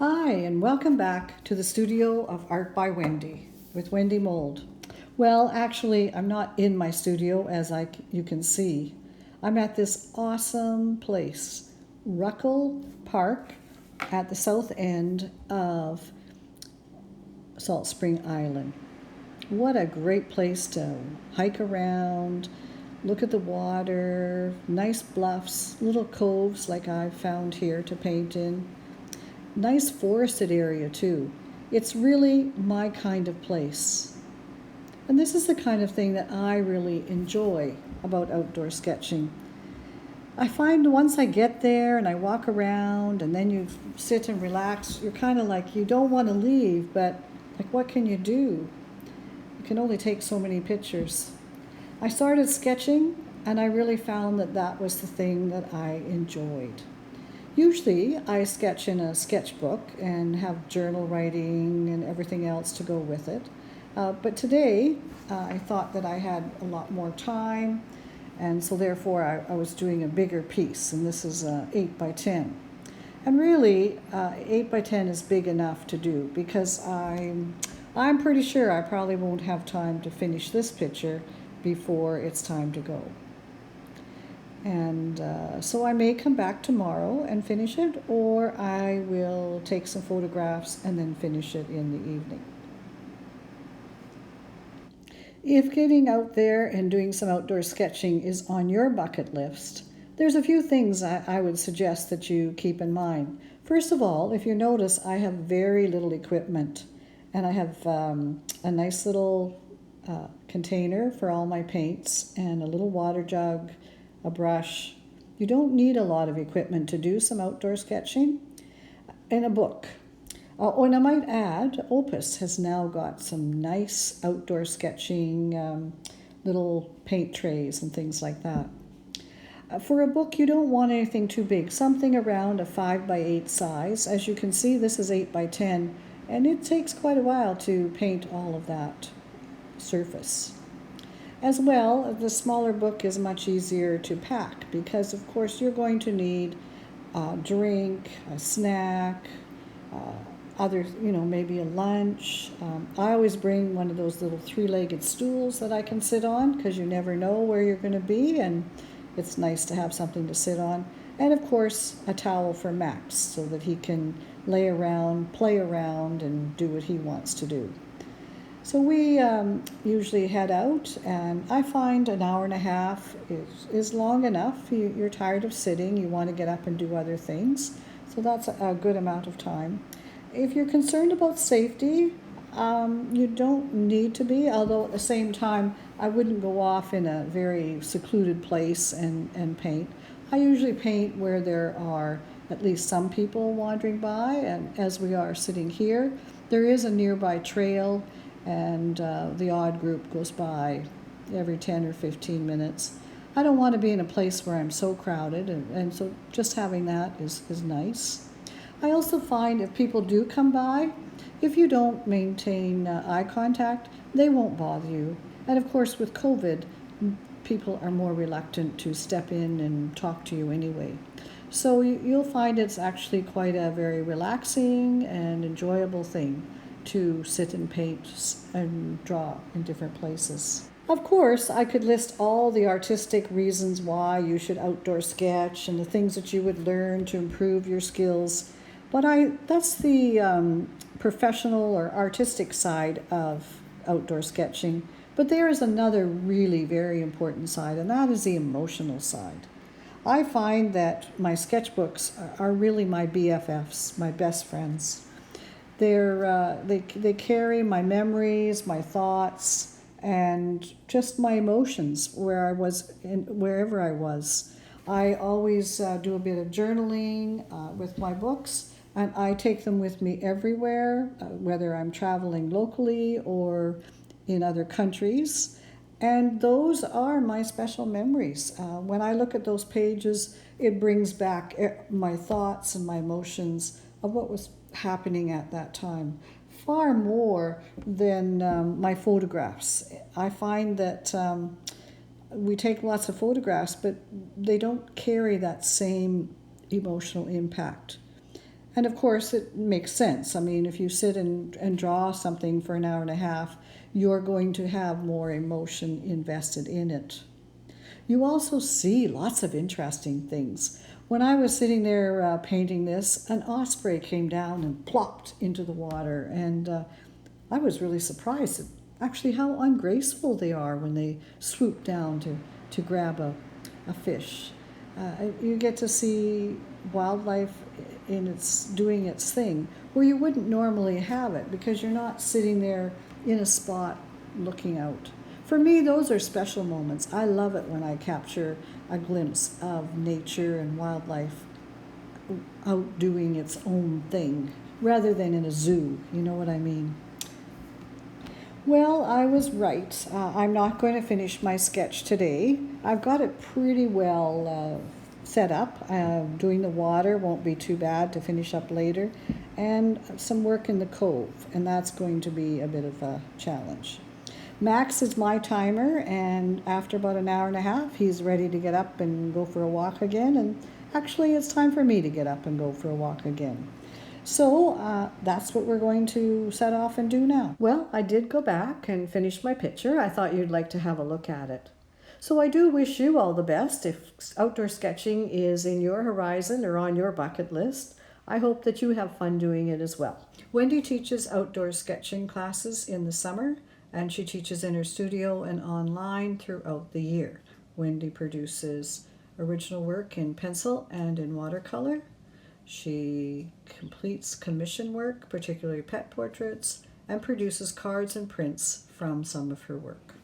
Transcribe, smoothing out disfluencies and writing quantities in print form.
Hi, and welcome back to the studio of Art by Wendy with Wendy Mould. Well, actually, I'm not in my studio as you can see. I'm at this awesome place, Ruckle Park, at the south end of Salt Spring Island. What a great place to hike around, look at the water, nice bluffs, little coves like I've found here to paint in. Nice forested area too. It's really my kind of place. And this is the kind of thing that I really enjoy about outdoor sketching. I find once I get there and I walk around and then you sit and relax, you're kind of like you don't want to leave, but like what can you do? You can only take so many pictures. I started sketching and I really found that that was the thing that I enjoyed. Usually I sketch in a sketchbook and have journal writing and everything else to go with it. But today I thought that I had a lot more time, and so therefore I was doing a bigger piece, and this is 8 by 10. And really 8 by 10 is big enough to do because I'm pretty sure I probably won't have time to finish this picture before it's time to go. And so I may come back tomorrow and finish it, or I will take some photographs and then finish it in the evening. If getting out there and doing some outdoor sketching is on your bucket list, there's a few things I would suggest that you keep in mind. First of all, if you notice, I have very little equipment, and I have a nice little container for all my paints and a little water jug, a brush. You don't need a lot of equipment to do some outdoor sketching. And a book. Oh, and I might add, Opus has now got some nice outdoor sketching little paint trays and things like that. For a book, you don't want anything too big, something around a 5 by 8 size. As you can see, this is 8 by 10, and it takes quite a while to paint all of that surface. As well, the smaller book is much easier to pack because, of course, you're going to need a drink, a snack, maybe a lunch. I always bring one of those little 3-legged stools that I can sit on because you never know where you're going to be, and it's nice to have something to sit on. And, of course, a towel for Max so that he can lay around, play around, and do what he wants to do. So we usually head out, and I find an hour and a half is long enough. You're tired of sitting, you want to get up and do other things, so that's a good amount of time. If you're concerned about safety, you don't need to be, although at the same time, I wouldn't go off in a very secluded place and paint. I usually paint where there are at least some people wandering by, and as we are sitting here, there is a nearby trail, and the odd group goes by every 10 or 15 minutes. I don't want to be in a place where I'm so crowded, and so just having that is nice. I also find if people do come by, if you don't maintain eye contact, they won't bother you. And of course, with COVID, people are more reluctant to step in and talk to you anyway. So you'll find it's actually quite a very relaxing and enjoyable thing to sit and paint and draw in different places. Of course, I could list all the artistic reasons why you should outdoor sketch and the things that you would learn to improve your skills, but that's the professional or artistic side of outdoor sketching. But there is another really very important side, and that is the emotional side. I find that my sketchbooks are really my BFFs, my best friends. They carry my memories, my thoughts, and just my emotions wherever I was. I always do a bit of journaling with my books, and I take them with me everywhere, whether I'm traveling locally or in other countries. And those are my special memories. When I look at those pages, it brings back my thoughts and my emotions of what was happening at that time, far more than my photographs. I find that we take lots of photographs, but they don't carry that same emotional impact. And of course, it makes sense. I mean, if you sit and draw something for an hour and a half, you're going to have more emotion invested in it. You also see lots of interesting things. When I was sitting there painting this, an osprey came down and plopped into the water, and I was really surprised at actually how ungraceful they are when they swoop down to grab a fish. You get to see wildlife in its doing its thing where you wouldn't normally have it because you're not sitting there in a spot looking out. For me, those are special moments. I love it when I capture a glimpse of nature and wildlife out doing its own thing rather than in a zoo. You know what I mean? Well, I was right. I'm not going to finish my sketch today. I've got it pretty well set up. Doing the water won't be too bad to finish up later, and some work in the cove, and that's going to be a bit of a challenge. Max is my timer, and after about an hour and a half, he's ready to get up and go for a walk again, and actually it's time for me to get up and go for a walk again. So that's what we're going to set off and do now. Well, I did go back and finish my picture. I thought you'd like to have a look at it. So I do wish you all the best. If outdoor sketching is in your horizon or on your bucket list, I hope that you have fun doing it as well. Wendy teaches outdoor sketching classes in the summer, and she teaches in her studio and online throughout the year. Wendy produces original work in pencil and in watercolor. She completes commission work, particularly pet portraits, and produces cards and prints from some of her work.